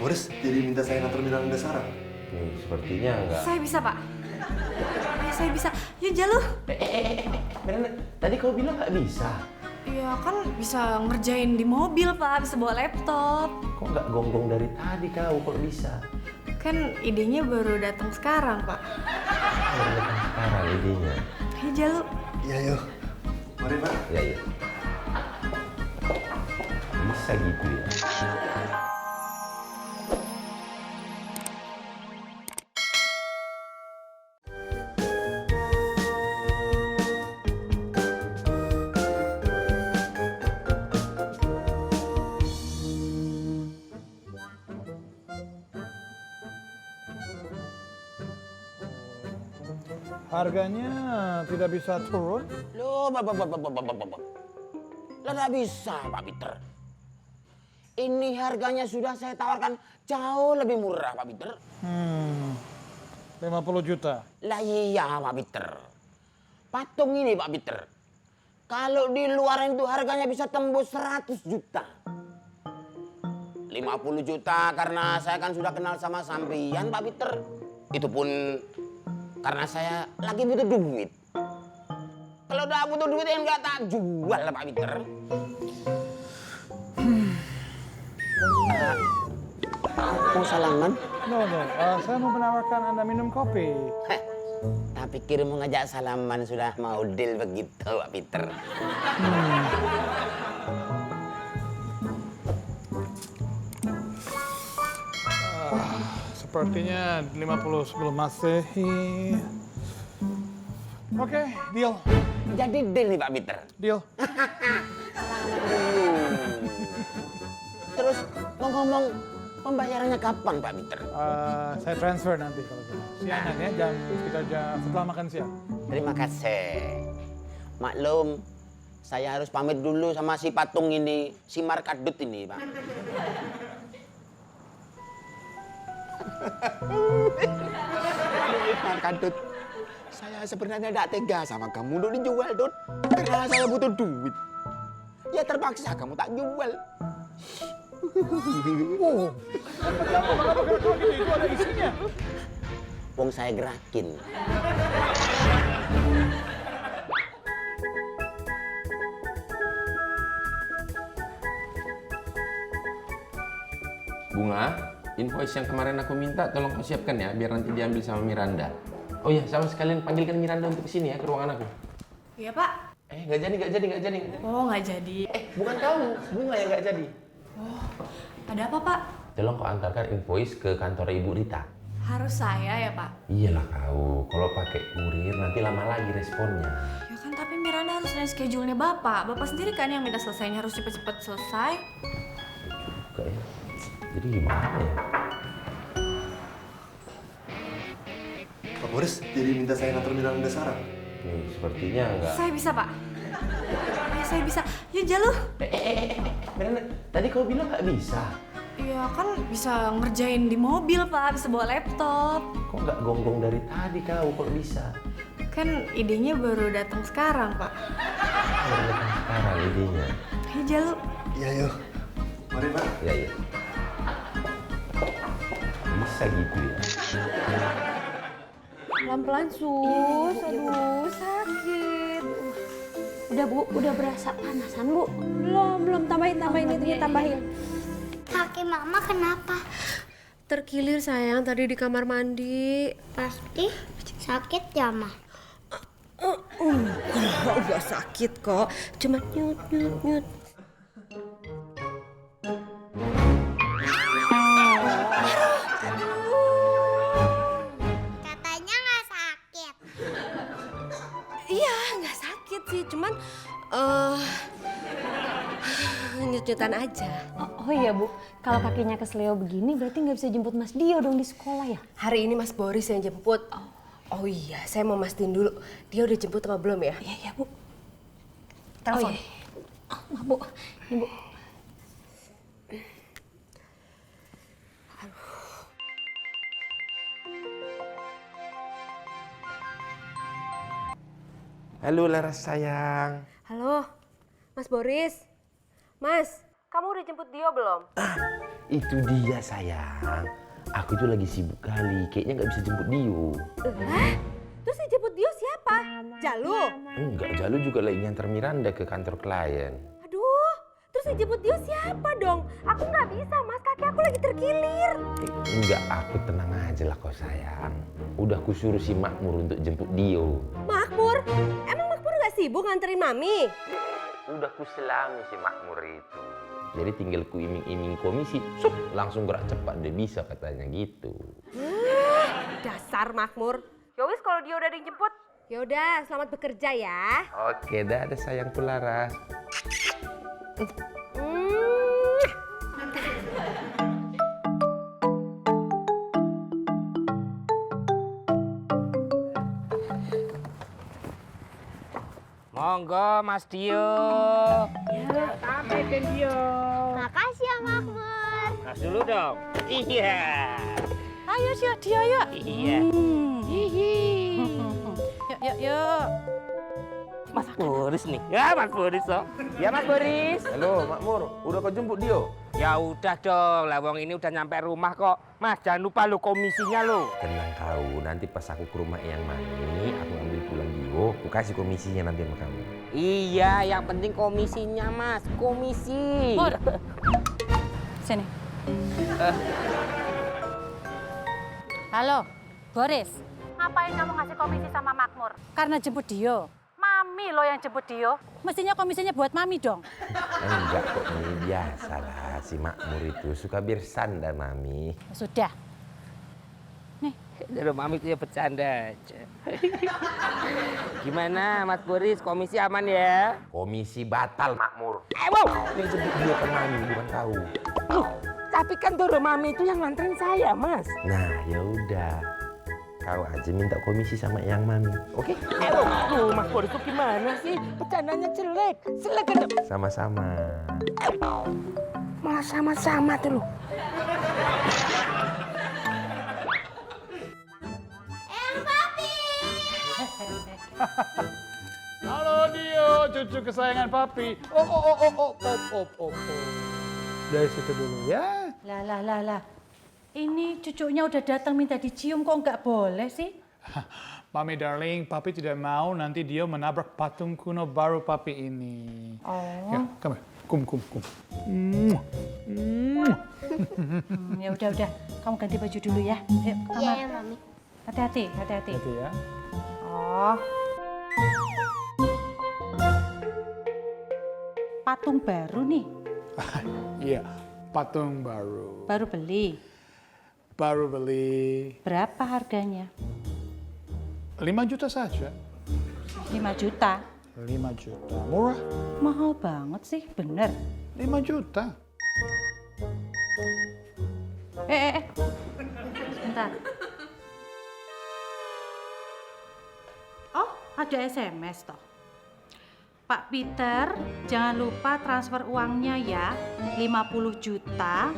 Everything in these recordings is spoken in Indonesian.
Boris jadi minta saya nganter Miranda sekarang. Nih, sepertinya enggak. Saya bisa, Pak. Ya, saya bisa. Yuk, Jalu. Miranda, tadi kau bilang nggak bisa. Ya kan bisa ngerjain di mobil, Pak. Bisa bawa laptop. Kok nggak gonggong dari tadi kau kalau bisa? Kan idenya baru datang sekarang, Pak. Baru datang sekarang idenya. Ayo, Jalu. Iya, yuk. Mari, Pak. Ya, ya. Bisa gitu ya. Harganya tidak bisa turun? Loh, Lah nggak bisa, Pak Peter. Ini harganya sudah saya tawarkan jauh lebih murah, Pak Peter. 50 juta. Lah iya, Pak Peter. Patung ini, Pak Peter. Kalau di luar itu harganya bisa tembus 100 juta. 50 juta karena saya kan sudah kenal sama sampean, Pak Peter. Itu pun karena saya lagi butuh duit. Kalau udah butuh duit ya nggak tak jual lah, Pak Peter. Mau salaman? No. Saya mau menawarkan Anda minum kopi. Heh, tak pikir mau ngajak salaman sudah mau deal begitu, Pak Peter. Sepertinya 50 sebelum Masehi. Oke, deal. Jadi deal nih, Pak Peter. Deal. Terus mau ngomong pembayarannya kapan, Pak Peter? Saya transfer nanti kalau gitu. Siangan ya, sekitar jam setelah makan siang. Terima kasih. Maklum, saya harus pamit dulu sama si patung ini, si Markadut ini, Pak. Markadut, saya sebenarnya tidak tega sama kamu untuk dijual, Dut. Karena saya butuh duit. Ya terpaksa kamu tak jual. Oh, kenapa gerak-gerak gitu? Itu ada isinya. Wong saya gerakin. Bunga, invoice yang kemarin aku minta tolong kau siapkan ya, biar nanti diambil sama Miranda. Oh iya, sama sekalian panggilkan Miranda untuk kesini ya, ke ruangan aku. Iya, Pak. Nggak jadi. Oh, nggak jadi. Bukan kamu, Bunga yang nggak jadi. Oh, ada apa, Pak? Tolong kau antarkan invoice ke kantor Ibu Rita. Harus saya ya, Pak? Iyalah kau, kalau pakai kurir nanti lama lagi responnya. Ya kan, tapi Miranda harus naik schedule-nya Bapak. Bapak sendiri kan yang minta selesainya harus cepet-cepet selesai. Juga ya. Jadi gimana ya? Pak Boris jadi minta saya nganter Miranda sekarang. Nih, sepertinya enggak. Saya bisa, Pak. Ya, saya bisa. Yuk, Jalu. Miranda, tadi kau bilang nggak bisa. Ya kan bisa ngerjain di mobil, Pak. Bisa bawa laptop. Kok nggak gonggong dari tadi kau kalau bisa? Kan idenya baru datang sekarang, Pak. Baru datang sekarang idenya. Ayo, Jalu. Iya, yuk. Mari, Pak. Ya. Bisa gitu ya. Pelan-pelan, Sus. Aduh, sakit. Udah, Bu. Udah berasa panasan, Bu? Belum. Tambahin itunya, tambahin. Kaki mama kenapa? Terkilir, sayang. Tadi di kamar mandi. Pasti sakit ya, Ma? Enggak sakit kok. Cuma nyut. Katanya nggak sakit. Iya, nggak sakit sih. Cuman nyut-nyutan aja. Oh iya, Bu, kalau kakinya kesleo begini berarti nggak bisa jemput Mas Dio dong di sekolah ya? Hari ini Mas Boris yang jemput. Oh iya, saya mau mastiin dulu. Dia udah jemput apa belum ya? Iya, Bu. Telepon. Oh, iya. Maaf, Bu. Ini, Bu. Halo Laras sayang. Halo, Mas Boris. Mas. Kamu udah jemput Dio belum? Itu dia sayang. Aku itu lagi sibuk kali, kayaknya nggak bisa jemput Dio. Terus yang jemput Dio siapa? Jalu? Enggak, Jalu juga lagi nganter Miranda ke kantor klien. Aduh, terus yang jemput Dio siapa dong? Aku nggak bisa mas, kaki aku lagi terkilir. Enggak, aku tenang aja lah kau sayang. Udah kusuruh si Makmur untuk jemput Dio. Makmur? Emang Makmur nggak sibuk nganterin Mami? Udah kuselami si Makmur itu. Jadi tinggal ku iming-iming komisi, sup, langsung gerak cepat dia bisa katanya gitu. Dasar Makmur. Yowis kalau dia udah dijemput, yaudah selamat bekerja ya. Oke, dadah sayangku Laras. Monggo Mas Dio. Makasih ya Makmur. Mas dulu dong. Iya. Ayo sih Dio yuk. Iya. Yuk. Mas Boris nih. Ya Mas Boris toh. Ya Mas Boris. Halo Makmur, udah kau jemput Dio? Ya udah dong, lawang ini udah nyampe rumah kok. Mas jangan lupa lo komisinya lo. Tenang kau, nanti pas aku ke rumah Eyang Mani, aku ambil pulang Dio, aku kasih komisinya nanti sama kamu. Iya, yang penting komisinya Mas, komisi. Pur. Sini. Halo, Boris. Ngapain kamu ngasih komisi sama Makmur? Karena jemput Dio. Mami lo yang jemput Dio. Mestinya komisinya buat Mami dong. Enggak kok, ini biasalah si Makmur itu suka bersanda Mami. Sudah. Dari Mami itu ya bercanda aja. Gimana Mas Boris, komisi aman ya? Komisi batal Makmur. Wow. Ini jemput Dio kan Mami, bukan kau. Tapi kan Doro Mami itu yang nganterin saya Mas. Nah ya udah, kau aja minta komisi sama Eyang Mami, oke? Aduh, Mas Boris itu gimana sih? Bercandanya jelek. Silakan dong. Sama-sama. Malah sama-sama tuh lo. Halo Dio, cucu kesayangan papi. Oh. Dari situ dulu ya. Lah. Ini cucunya udah datang minta dicium kok nggak boleh sih? Mami darling, papi tidak mau nanti Dio menabrak patung kuno baru papi ini. Oh. Ya, come here. Kum. Ya udah. Kamu ganti baju dulu ya. Ayo ke Iya kamar. ya Mami. Hati-hati. Gitu ya. Oh. Patung baru nih. Iya, patung baru. Baru beli. Baru beli Berapa harganya? 5 juta saja. 5 juta. 5 juta. Murah. Mahal banget sih, bener. 5 juta. Sebentar. Oh, ada SMS toh. Pak Peter, jangan lupa transfer uangnya ya, 50 juta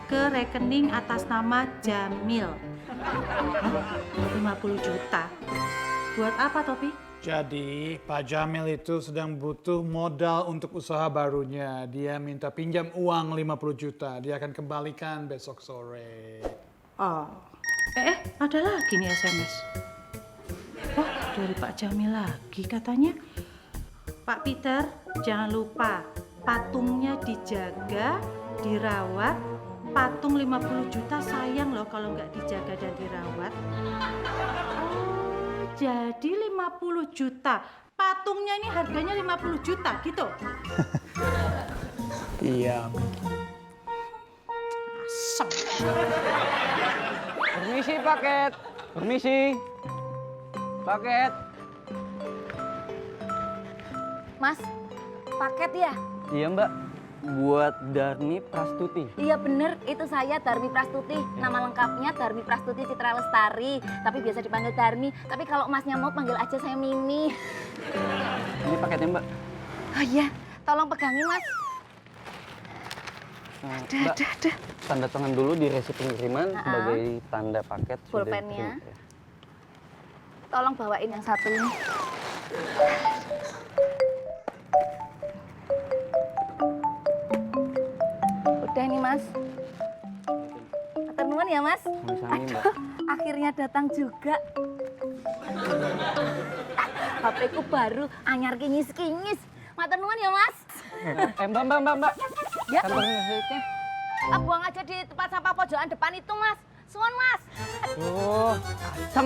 ke rekening atas nama Jamil. 50 juta. Buat apa, Topi? Jadi Pak Jamil itu sedang butuh modal untuk usaha barunya. Dia minta pinjam uang 50 juta. Dia akan kembalikan besok sore. Oh. Ada lagi nih SMS. Oh, dari Pak Jamil lagi katanya. Pak Peter, jangan lupa patungnya dijaga, dirawat. Patung 50 juta sayang loh kalau nggak dijaga dan dirawat. Oh, jadi 50 juta. Patungnya ini harganya 50 juta gitu. Iya. Asem. Permisi paket. Permisi. Paket. Mas, paket ya? Iya Mbak, buat Darmi Prastuti. Iya bener, itu saya Darmi Prastuti. Nama lengkapnya Darmi Prastuti Citra Lestari. Tapi biasa dipanggil Darmi. Tapi kalau masnya mau panggil aja saya Mimi. Ini paketnya Mbak. Oh iya, tolong pegangin mas. Mbak, tanda tangan dulu di resip pengiriman sebagai tanda paket. sudah Pulpennya. diterima. Tolong bawain yang satu ini. Mas. Matur nuwun ya, Mas. Sami-sami, Mbak. Akhirnya datang juga. HP ku baru, anyar kinyis-kinyis. Matur nuwun ya, Mas. Mbak. Ya. Kantong nasihatnya. Buang aja di tempat sampah pojokan depan itu, Mas. Suwun, Mas. Aduh, asem.